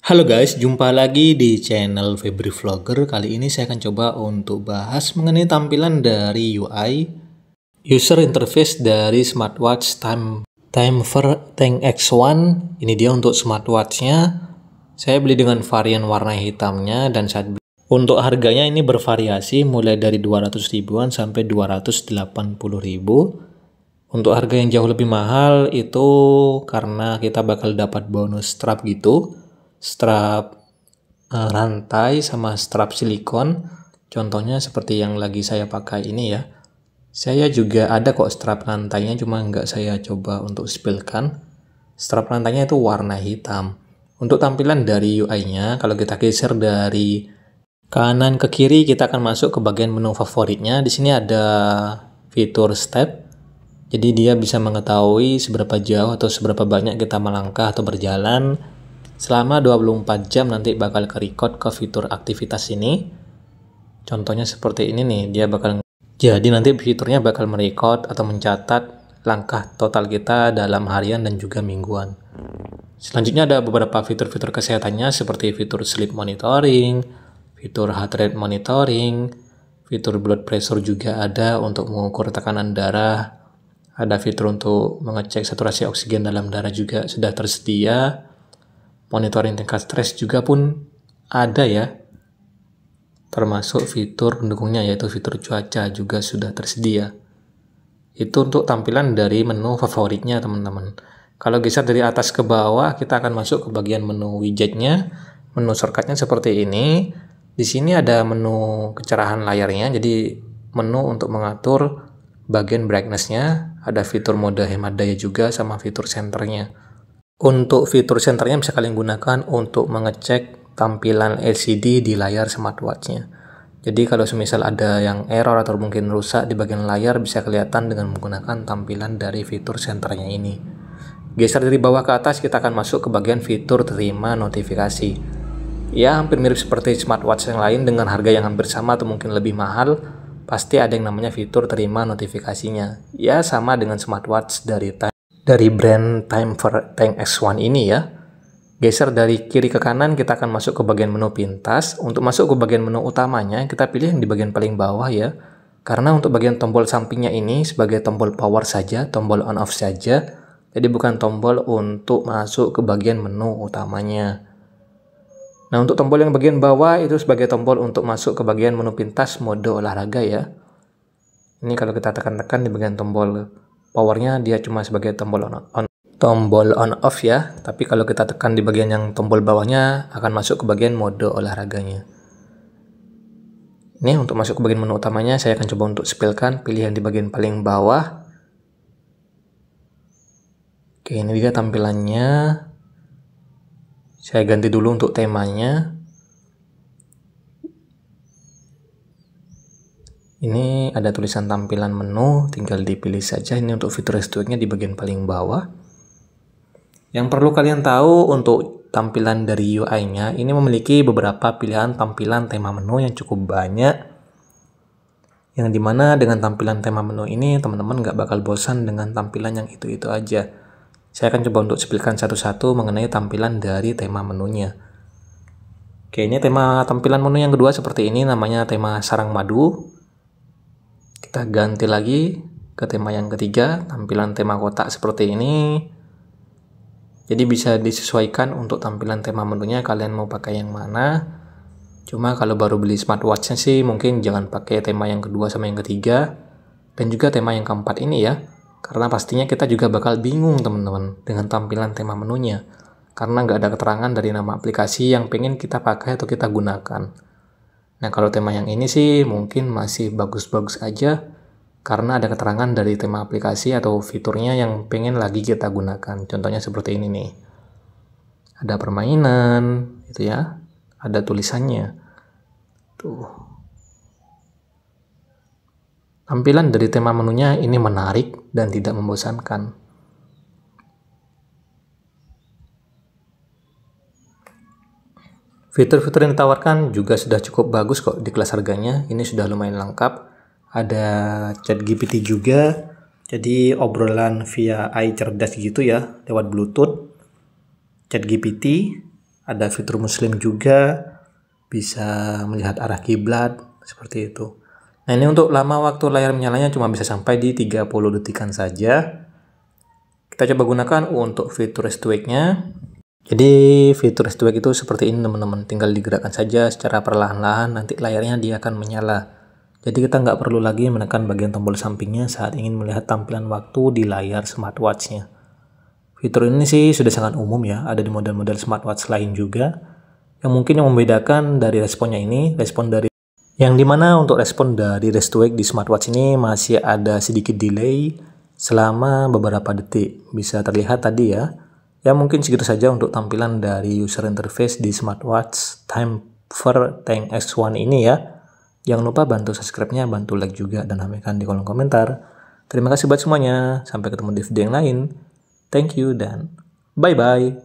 Halo guys, jumpa lagi di channel Febri Vlogger. Kali ini saya akan coba untuk bahas mengenai tampilan dari UI user interface dari smartwatch Timever Tank X1. Ini dia untuk smartwatchnya. Saya beli dengan varian warna hitamnya dan saat beli. Untuk harganya ini bervariasi mulai dari 200 ribuan sampai 280 ribu. Untuk harga yang jauh lebih mahal itu karena kita bakal dapat bonus strap gitu. Strap rantai sama strap silikon. Contohnya seperti yang lagi saya pakai ini ya. Saya juga ada kok strap rantainya, cuma nggak saya coba untuk spillkan. Strap rantainya itu warna hitam. Untuk tampilan dari UI-nya, kalau kita geser dari kanan ke kiri, kita akan masuk ke bagian menu favoritnya. Di sini ada fitur step. Jadi dia bisa mengetahui seberapa jauh atau seberapa banyak kita melangkah atau berjalan. Selama 24 jam nanti bakal ke-record ke fitur aktivitas ini. Contohnya seperti ini nih, jadi nanti fiturnya bakal merecord atau mencatat langkah total kita dalam harian dan juga mingguan. Selanjutnya ada beberapa fitur-fitur kesehatannya seperti fitur sleep monitoring, fitur heart rate monitoring, fitur blood pressure juga ada untuk mengukur tekanan darah, ada fitur untuk mengecek saturasi oksigen dalam darah juga sudah tersedia. Monitoring tingkat stres juga pun ada ya, termasuk fitur pendukungnya yaitu fitur cuaca juga sudah tersedia. Itu untuk tampilan dari menu favoritnya teman-teman. Kalau geser dari atas ke bawah, kita akan masuk ke bagian menu widgetnya. Menu shortcutnya seperti ini. Di sini ada menu kecerahan layarnya, jadi menu untuk mengatur bagian brightness-nya. Ada fitur mode hemat daya juga sama fitur senternya. Untuk fitur senternya bisa kalian gunakan untuk mengecek tampilan LCD di layar smartwatch-nya. Jadi kalau semisal ada yang error atau mungkin rusak di bagian layar bisa kelihatan dengan menggunakan tampilan dari fitur senternya ini. Geser dari bawah ke atas kita akan masuk ke bagian fitur terima notifikasi. Ya hampir mirip seperti smartwatch yang lain dengan harga yang hampir sama atau mungkin lebih mahal. Pasti ada yang namanya fitur terima notifikasinya. Ya sama dengan smartwatch dari brand Timever Tank X1 ini ya. Geser dari kiri ke kanan kita akan masuk ke bagian menu pintas. Untuk masuk ke bagian menu utamanya kita pilih yang di bagian paling bawah ya. Karena untuk bagian tombol sampingnya ini sebagai tombol power saja, tombol on off saja. Jadi bukan tombol untuk masuk ke bagian menu utamanya. Nah untuk tombol yang bagian bawah itu sebagai tombol untuk masuk ke bagian menu pintas mode olahraga ya. Ini kalau kita tekan-tekan di bagian tombol powernya dia cuma sebagai tombol on off ya, tapi kalau kita tekan di bagian yang tombol bawahnya akan masuk ke bagian mode olahraganya. Ini untuk masuk ke bagian menu utamanya saya akan coba untuk spillkan, pilih yang di bagian paling bawah. Oke, ini dia tampilannya. Saya ganti dulu untuk temanya. Ini ada tulisan tampilan menu, tinggal dipilih saja. Ini untuk fitur restonya di bagian paling bawah. Yang perlu kalian tahu untuk tampilan dari UI-nya, ini memiliki beberapa pilihan tampilan tema menu yang cukup banyak. Yang dimana dengan tampilan tema menu ini, teman-teman nggak bakal bosan dengan tampilan yang itu-itu aja. Saya akan coba untuk spillkan satu-satu mengenai tampilan dari tema menunya. Oke, ini tampilan menu yang kedua seperti ini, namanya tema sarang madu. Kita ganti lagi ke tema yang ketiga, tampilan tema kotak seperti ini. Jadi bisa disesuaikan untuk tampilan tema menunya kalian mau pakai yang mana. Cuma kalau baru beli smartwatch-nya sih mungkin jangan pakai tema yang kedua sama yang ketiga. Dan juga tema yang keempat ini ya. Karena pastinya kita juga bakal bingung teman-teman dengan tampilan tema menunya. Karena nggak ada keterangan dari nama aplikasi yang pengen kita pakai atau kita gunakan. Nah kalau tema yang ini sih mungkin masih bagus-bagus aja karena ada keterangan dari tema aplikasi atau fiturnya yang pengen lagi kita gunakan. Contohnya seperti ini nih. Ada permainan gitu ya. Ada tulisannya. Tuh. Tampilan dari tema menunya ini menarik dan tidak membosankan. Fitur-fitur yang ditawarkan juga sudah cukup bagus kok di kelas harganya. Ini sudah lumayan lengkap. Ada ChatGPT juga. Jadi obrolan via AI cerdas gitu ya, lewat Bluetooth. ChatGPT. Ada fitur muslim juga, bisa melihat arah kiblat, seperti itu. Nah, ini untuk lama waktu layar menyalanya cuma bisa sampai di 30 detikan saja. Kita coba gunakan untuk fitur rest to wake-nya. Jadi fitur rest to wake itu seperti ini teman-teman, tinggal digerakkan saja secara perlahan-lahan, nanti layarnya dia akan menyala. Jadi kita nggak perlu lagi menekan bagian tombol sampingnya saat ingin melihat tampilan waktu di layar smartwatch-nya. Fitur ini sih sudah sangat umum ya, ada di model-model smartwatch lain juga. Yang mungkin yang membedakan dari responnya ini, yang dimana untuk respon dari rest to wake di smartwatch ini masih ada sedikit delay selama beberapa detik. Bisa terlihat tadi ya. Ya mungkin segitu saja untuk tampilan dari user interface di smartwatch TimeVer Tank X1 ini ya. Jangan lupa bantu subscribe-nya, bantu like juga, dan ramaikan di kolom komentar. Terima kasih buat semuanya. Sampai ketemu di video yang lain. Thank you dan bye-bye.